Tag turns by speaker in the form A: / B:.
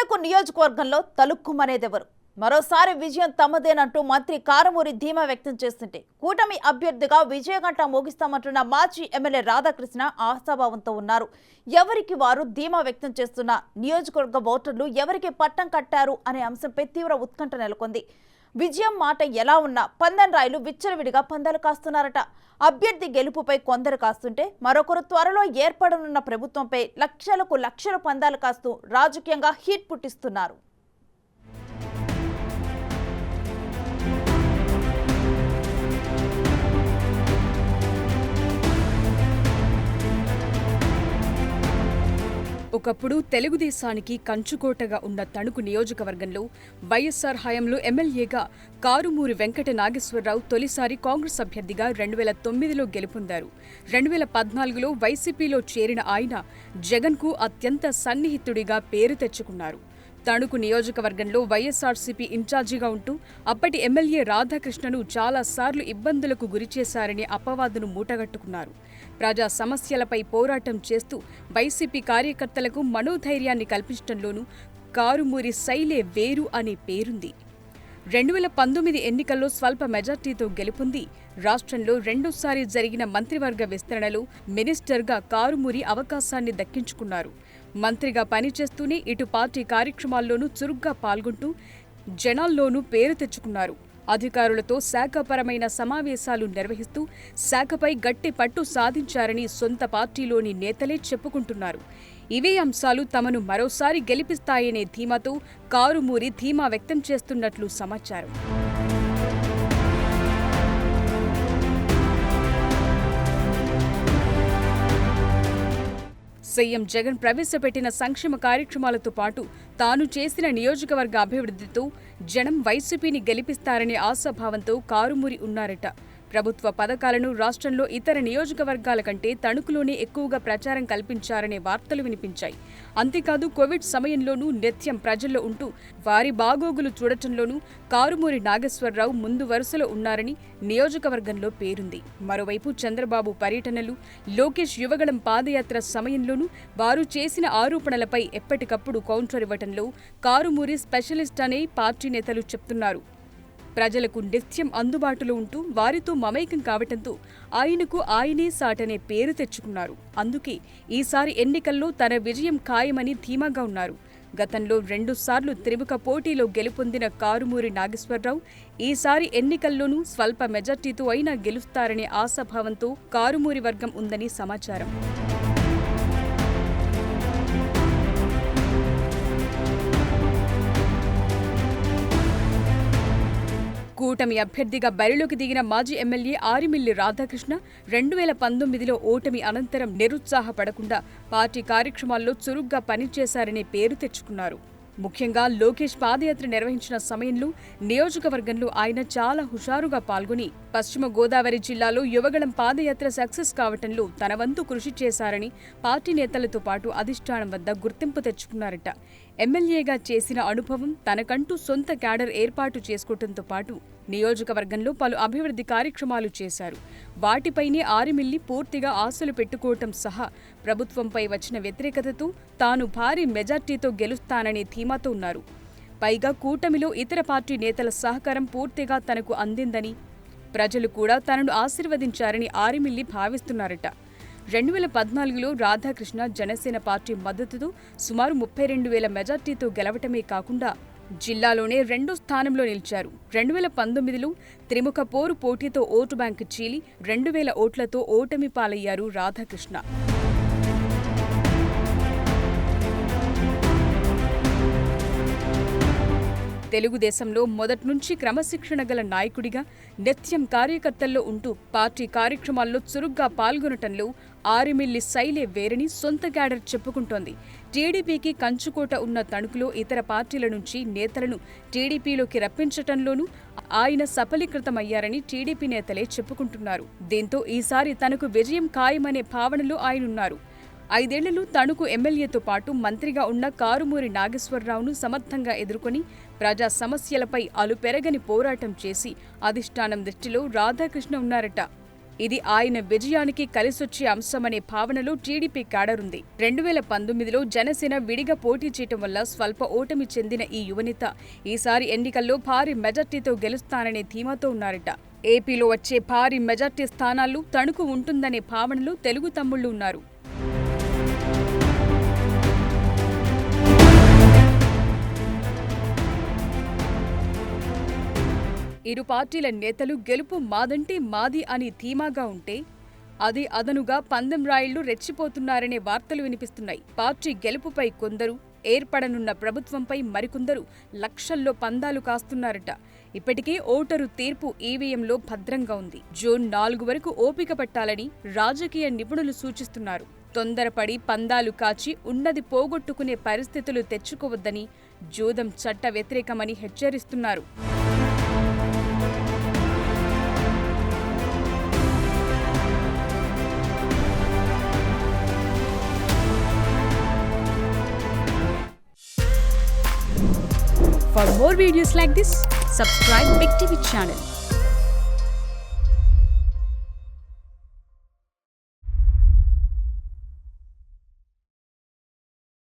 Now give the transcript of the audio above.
A: తణుకు నియోజకవర్గంలో తలుక్కుమనేదెవరు? మరోసారి విజయం తమదేనంటూ మంత్రి కారుమూరి ధీమా వ్యక్తం చేస్తుంటే కూటమి అభ్యర్థిగా విజయగంట మోగిస్తామంటున్న మాజీ ఎమ్మెల్యే రాధాకృష్ణ ఆశాభావంతో ఉన్నారు. ఎవరికి వారు ధీమా వ్యక్తం చేస్తున్న నియోజకవర్గ ఓటర్లు ఎవరికి పట్టం కట్టారు అనే అంశంపై తీవ్ర ఉత్కంఠ నెలకొంది. విజయం మాట ఎలా ఉన్నా పందెం రాయులు విచ్చలవిడిగా పందాలు కాస్తున్నారట. అభ్యర్థి గెలుపుపై కొందరు కాస్తుంటే మరొకరు త్వరలో ఏర్పడనున్న ప్రభుత్వంపై లక్షలకు లక్షల పందాలు కాస్తూ రాజకీయంగా హీట్ పుట్టిస్తున్నారు.
B: ఒకప్పుడు తెలుగుదేశానికి కంచుకోటగా ఉన్న తణుకు నియోజకవర్గంలో వైఎస్సార్ హయాంలో ఎమ్మెల్యేగా కారుమూరి వెంకట నాగేశ్వరరావు తొలిసారి కాంగ్రెస్ అభ్యర్థిగా 2009లో గెలుపొందారు. 2014లో వైసీపీలో చేరిన ఆయన జగన్కు అత్యంత సన్నిహితుడిగా పేరు తెచ్చుకున్నారు. తణుకు నియోజకవర్గంలో వైఎస్సార్సీపీ ఇన్ఛార్జిగా ఉంటూ అప్పటి ఎమ్మెల్యే రాధాకృష్ణను చాలాసార్లు ఇబ్బందులకు గురిచేశారని అపవాదును మూటగట్టుకున్నారు. ప్రజా సమస్యలపై పోరాటం చేస్తూ వైసీపీ కార్యకర్తలకు మనోధైర్యాన్ని కల్పించడంలోనూ కారుమూరి శైలే వేరు అనే పేరుంది. 2019 ఎన్నికల్లో స్వల్ప మెజార్టీతో గెలుపొంది రాష్ట్రంలో రెండోసారి జరిగిన మంత్రివర్గ విస్తరణలో మినిస్టర్గా కారుమూరి అవకాశాన్ని దక్కించుకున్నారు. మంత్రిగా పనిచేస్తూనే ఇటు పార్టీ కార్యక్రమాల్లోనూ చురుగ్గా పాల్గొంటూ జనాల్లోనూ పేరు తెచ్చుకున్నారు. అధికారులతో శాఖపరమైన సమావేశాలు నిర్వహిస్తూ శాఖపై గట్టి పట్టు సాధించారని సొంత పార్టీలోని నేతలే చెప్పుకుంటున్నారు. ఇవే అంశాలు తమను మరోసారి గెలిపిస్తాయనే ధీమాతో కారుమూరి ధీమా వ్యక్తం చేస్తున్నట్లు సమాచారం. సీఎం జగన్ ప్రవేశపెట్టిన సంక్షేమ కార్యక్రమాలతో పాటు తాను చేసిన నియోజకవర్గ అభివృద్ధితో జనం వైసీపీని గెలిపిస్తారనే ఆశాభావంతో కారుమూరి ఉన్నారట. ప్రభుత్వ పథకాలను రాష్ట్రంలో ఇతర నియోజకవర్గాల కంటే తణుకులోనే ఎక్కువగా ప్రచారం కల్పించారనే వార్తలు వినిపించాయి. అంతేకాదు కోవిడ్ సమయంలోనూ నిత్యం ప్రజల్లో ఉంటూ వారి బాగోగులు చూడటంలోనూ కారుమూరి నాగేశ్వరరావు ముందు వరుసలో ఉన్నారని నియోజకవర్గంలో పేరుంది. మరోవైపు చంద్రబాబు పర్యటనలు, లోకేష్ యువగళం పాదయాత్ర సమయంలోనూ వారు చేసిన ఆరోపణలపై ఎప్పటికప్పుడు కౌంటర్ ఇవ్వటంలో కారుమూరి స్పెషలిస్ట్ అనే పార్టీ నేతలు చెప్తున్నారు. ప్రజలకు నిత్యం అందుబాటులో ఉంటూ వారితో మమైకం కావటంతో ఆయనకు ఆయనే సాటనే పేరు తెచ్చుకున్నారు. అందుకే ఈసారి ఎన్నికల్లో తన విజయం ఖాయమని ధీమాగా ఉన్నారు. గతంలో 2 సార్లు త్రిముఖ పోటీలో గెలుపొందిన కారుమూరి నాగేశ్వరరావు ఈసారి ఎన్నికల్లోనూ స్వల్ప మెజార్టీతో అయినా గెలుస్తారనే ఆశాభావంతో కారుమూరి వర్గం ఉందని సమాచారం. కూటమి అభ్యర్థిగా బరిలోకి దిగిన మాజీ ఎమ్మెల్యే ఆరిమిల్లి రాధాకృష్ణ 2019లో ఓటమి అనంతరం నిరుత్సాహపడకుండా పార్టీ కార్యక్రమాల్లో చురుగ్గా పనిచేశారనే పేరు తెచ్చుకున్నారు. ముఖ్యంగా లోకేష్ పాదయాత్ర నిర్వహించిన సమయంలో నియోజకవర్గంలో ఆయన చాలా హుషారుగా పాల్గొని పశ్చిమ గోదావరి జిల్లాలో యువగళం పాదయాత్ర సక్సెస్ కావటంలో తన వంతు కృషి చేశారని పార్టీ నేతలతో పాటు అధిష్టానం వద్ద గుర్తింపు తెచ్చుకున్నారట. ఎమ్మెల్యేగా చేసిన అనుభవం, తనకంటూ సొంత క్యాడర్ ఏర్పాటు చేసుకోవడంతో పాటు నియోజకవర్గంలో పలు అభివృద్ధి కార్యక్రమాలు చేశారు. వాటిపైనే ఆరిమిల్లి పూర్తిగా ఆశలు పెట్టుకోవటం సహా ప్రభుత్వంపై వచ్చిన వ్యతిరేకతతో తాను భారీ మెజార్టీతో గెలుస్తాననే ధీమాతో ఉన్నారు. పైగా కూటమిలో ఇతర పార్టీ నేతల సహకారం పూర్తిగా తనకు అందిందని, ప్రజలు కూడా తనను ఆశీర్వదించారని ఆరిమిల్లి భావిస్తున్నారట. 2014లో రాధాకృష్ణ జనసేన పార్టీ మద్దతుతో సుమారు 32,000 మెజార్టీతో గెలవటమే కాకుండా జిల్లాలోనే 2వ స్థానంలో నిలిచారు. 2019లో త్రిముఖ పోరు పోటీతో ఓటు బ్యాంకు చీలి 2,000 ఓట్లతో ఓటమి పాలయ్యారు రాధాకృష్ణ. తెలుగుదేశంలో మొదట్నుంచి క్రమశిక్షణ గల నాయకుడిగా నిత్యం కార్యకర్తల్లో ఉంటూ పార్టీ కార్యక్రమాల్లో చురుగ్గా పాల్గొనటంలో ఆరిమిల్లి శైలే వేరని సొంత క్యాడర్ చెప్పుకుంటోంది. టీడీపీకి కంచుకోట ఉన్న తణుకులో ఇతర పార్టీల నుంచి నేతలను టీడీపీలోకి రప్పించటంలోనూ ఆయన సఫలీకృతమయ్యారని టీడీపీ నేతలే చెప్పుకుంటున్నారు. దీంతో ఈసారి తనకు విజయం ఖాయమనే భావనలో ఆయనున్నారు. 5 ఏళ్లలో తణుకు ఎమ్మెల్యేతో పాటు మంత్రిగా ఉన్న కారుమూరి నాగేశ్వరరావును సమర్థంగా ఎదుర్కొని ప్రజా సమస్యలపై అలుపెరగని పోరాటం చేసి అధిష్టానం దృష్టిలో రాధాకృష్ణ ఉన్నారట. ఇది ఆయన విజయానికి కలిసొచ్చే అంశమనే భావనలో టీడీపీ కాడరుంది. 2019లో జనసేన విడిగా పోటీ చేయటం వల్ల స్వల్ప ఓటమి చెందిన ఈ యువనేత ఈసారి ఎన్నికల్లో భారీ మెజార్టీతో గెలుస్తాననే ధీమాతో ఉన్నారట. ఏపీలో వచ్చే భారీ మెజార్టీ స్థానాల్లో తణుకు ఉంటుందనే భావనలో తెలుగు తమ్ముళ్లు ఉన్నారు. ఇరు పార్టీల నేతలు గెలుపు మాదంటే మాది అని ధీమాగా ఉంటే అది అదనుగా పందెం రాయుళ్లు రెచ్చిపోతున్నారనే వార్తలు వినిపిస్తున్నాయి. పార్టీ గెలుపుపై కొందరు, ఏర్పడనున్న ప్రభుత్వంపై మరికొందరు లక్షల్లో పందాలు కాస్తున్నారట. ఇప్పటికే ఓటరు తీర్పు ఈవీఎంలో భద్రంగా ఉంది. జూన్ 4 వరకు ఓపిక పట్టాలని రాజకీయ నిపుణులు సూచిస్తున్నారు. తొందరపడి పందాలు కాచి ఉన్నది పోగొట్టుకునే పరిస్థితులు తెచ్చుకోవద్దని, జూదం చట్ట వ్యతిరేకమని హెచ్చరిస్తున్నారు. For more videos like this, subscribe Big TV channel.